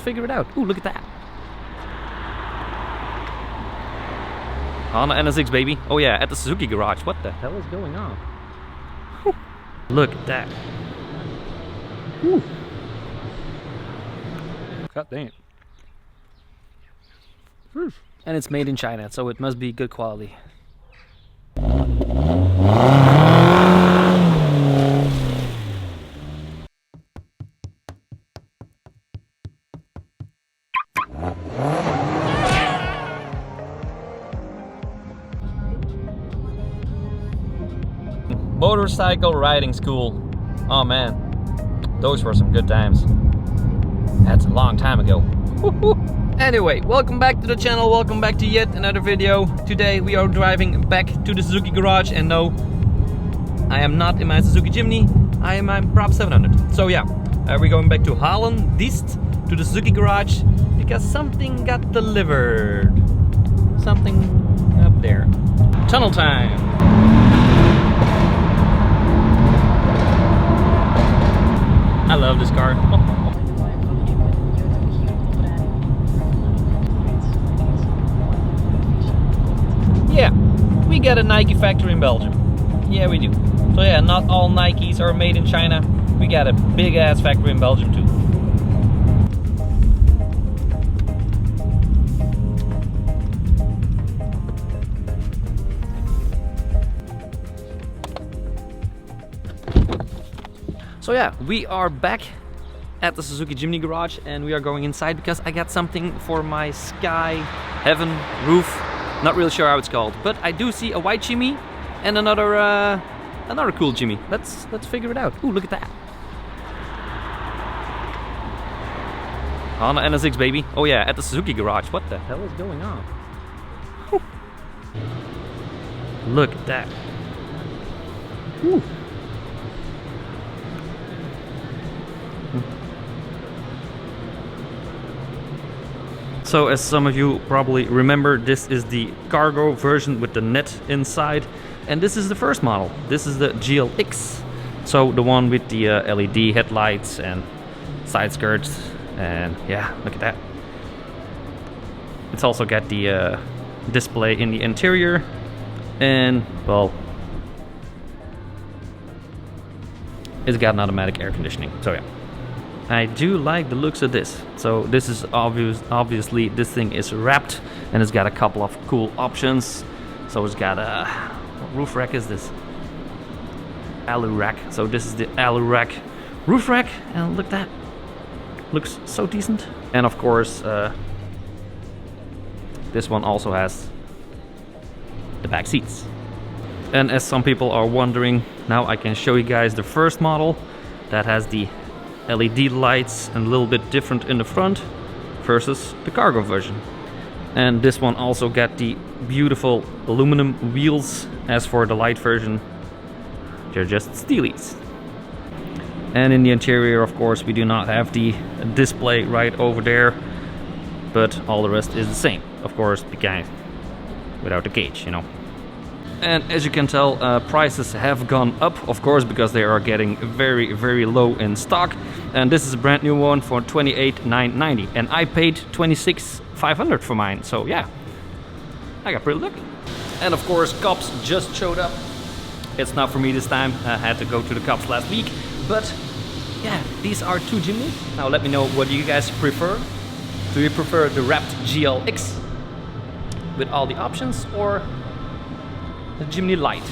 figure it out. Ooh, look at that. Honda NSX, baby. Oh yeah, at the Suzuki garage. What the hell is going on? Whew. Look at that. Whew. God damn. And it's made in China, so it must be good quality. Motorcycle riding school. Oh man, those were some good times. That's a long time ago. Anyway, welcome back to the channel, welcome back to yet another video. Today we are driving back to the Suzuki garage, and no, I am not in my Suzuki Jimny, I am in my Prop 700. So yeah, we're going back to Holland, Diest, to the Suzuki garage, because something got delivered. Something up there. Tunnel time! I love this car. Yeah, we got a Nike factory in Belgium. Yeah, we do. So yeah, not all Nikes are made in China. We got a big ass factory in Belgium too. So yeah, we are back at the Suzuki Jimny garage, and we are going inside because I got something for my sky heaven roof. Not really sure how it's called, but I do see a white Jimmy and another cool Jimmy. Let's figure it out. Ooh, look at that. Honda NSX, baby. Oh yeah, at the Suzuki garage. What the hell is going on? Whew. Look at that. Whew. So as some of you probably remember, this is the cargo version with the net inside, and this is the first model. This is the GLX, so the one with the LED headlights and side skirts, and yeah, look at that. It's also got the display in the interior, and well, it's got an automatic air conditioning, so yeah. I do like the looks of this. So this is obviously this thing is wrapped, and it's got a couple of cool options. So it's got a, what roof rack is this? Alu rack. So this is the alu rack roof rack, and look at that. Looks so decent. And of course, this one also has the back seats. And as some people are wondering, now I can show you guys the first model that has the LED lights and a little bit different in the front versus the cargo version. And this one also got the beautiful aluminum wheels. As for the light version, they're just steelies. And in the interior, of course, we do not have the display right over there, but all the rest is the same, of course, because without the cage, you know. And as you can tell, prices have gone up, of course, because they are getting very, very low in stock. And this is a brand new one for $28,990, and I paid $26,500 for mine. So yeah, I got pretty lucky. And of course, cops just showed up. It's not for me this time. I had to go to the cops last week. But yeah, these are two Jimnys. Now let me know, what do you guys prefer? Do you prefer the wrapped GLX with all the options, or the Jimny Light?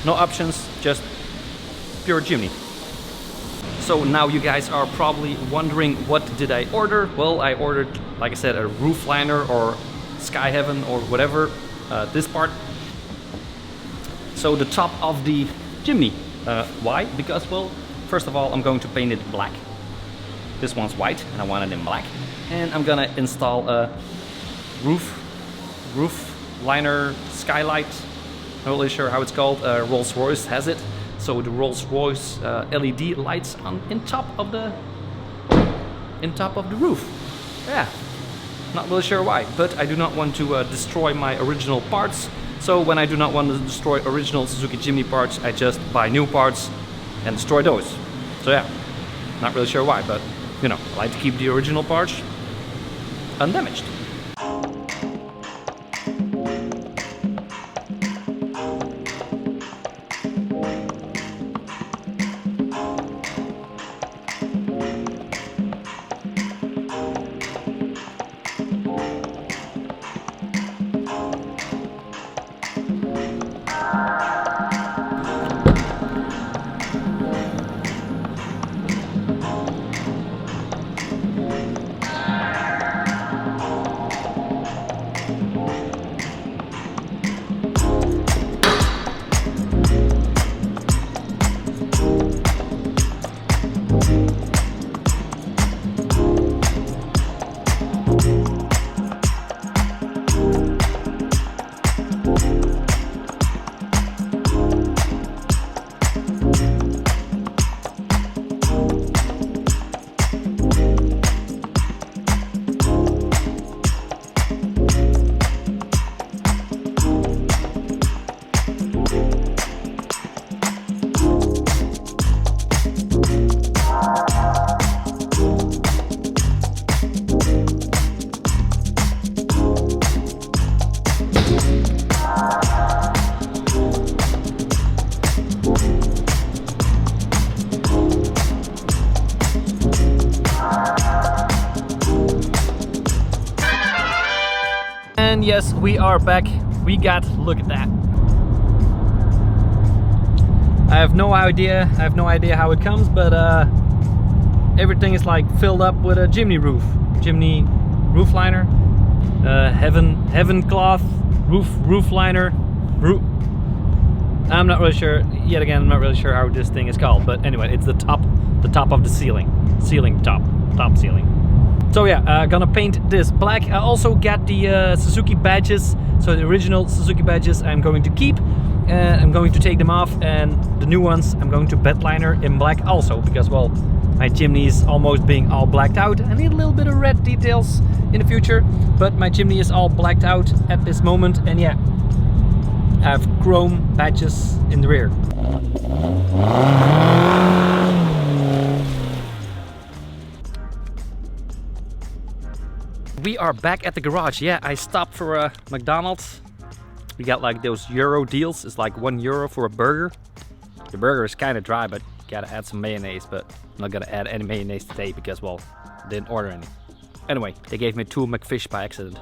No options, just pure Jimny. So now you guys are probably wondering, what did I order? Well, I ordered, like I said, a roof liner or sky heaven or whatever, this part. So the top of the Jimny. Why? Because, well, first of all, I'm going to paint it black. This one's white and I want it in black. And I'm gonna install a roof liner skylight. Not really sure how it's called. Rolls-Royce has it. So the Rolls-Royce LED lights in top of the roof. Yeah, not really sure why, but I do not want to destroy my original parts. So when I do not want to destroy original Suzuki Jimny parts, I just buy new parts and destroy those. So yeah, not really sure why, but you know, I like to keep the original parts. undamaged. And yes, we are back. We got, look at that. I have no idea how it comes, but everything is like filled up with a Jimny roof liner, heaven cloth, roof liner. I'm not really sure. Yet again, I'm not really sure how this thing is called, but anyway, it's the top of the ceiling top ceiling. So yeah, gonna paint this black. I also got the Suzuki badges, so the original Suzuki badges I'm going to keep. I'm going to take them off, and the new ones I'm going to bed liner in black also, because well, my Jimny is almost being all blacked out. I need a little bit of red details in the future, but my Jimny is all blacked out at this moment, and yeah, I have chrome badges in the rear. We are back at the garage. Yeah, I stopped for a McDonald's. We got like those Euro deals. It's like €1 for a burger. The burger is kind of dry, but you gotta add some mayonnaise. But I'm not gonna add any mayonnaise today because, well, I didn't order any. Anyway, they gave me 2 McFish by accident.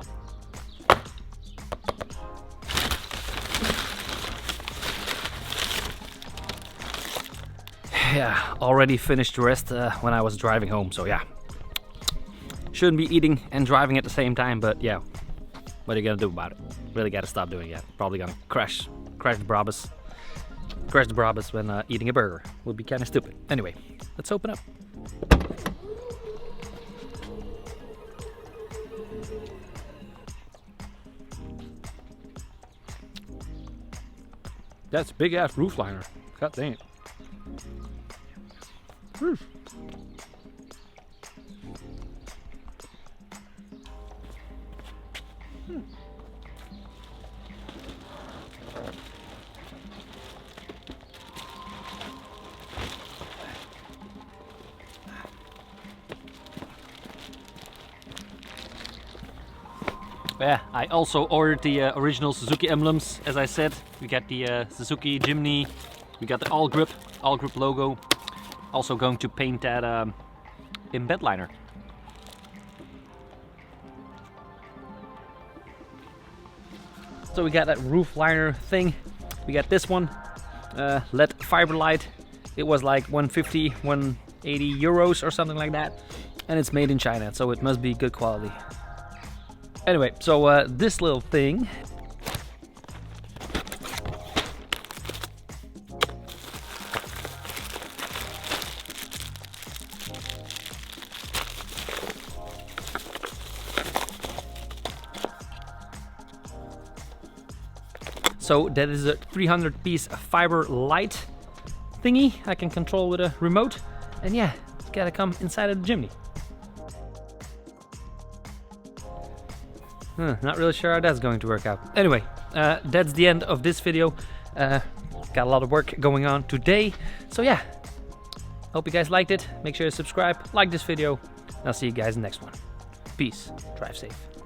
Yeah, already finished the rest when I was driving home, so yeah. Shouldn't be eating and driving at the same time, but yeah, what are you gonna do about it? Really gotta stop doing it. Probably gonna crash the Brabus when eating a burger. Would be kind of stupid. Anyway, let's open up. That's big ass roof liner. God dang it. Roof. Yeah, I also ordered the original Suzuki emblems, as I said. We got the Suzuki Jimny, we got the all grip logo. Also going to paint that in bed liner. So we got that roof liner thing. We got this one, LED fiber light. It was like 150, 180 euros or something like that. And it's made in China, so it must be good quality. Anyway, so this little thing. So that is a 300-piece fiber light thingy I can control with a remote. And yeah, it's gotta come inside of the Jimny. Not really sure how that's going to work out. Anyway, that's the end of this video. Got a lot of work going on today. So yeah, hope you guys liked it. Make sure to subscribe, like this video, and I'll see you guys in the next one. Peace. Drive safe.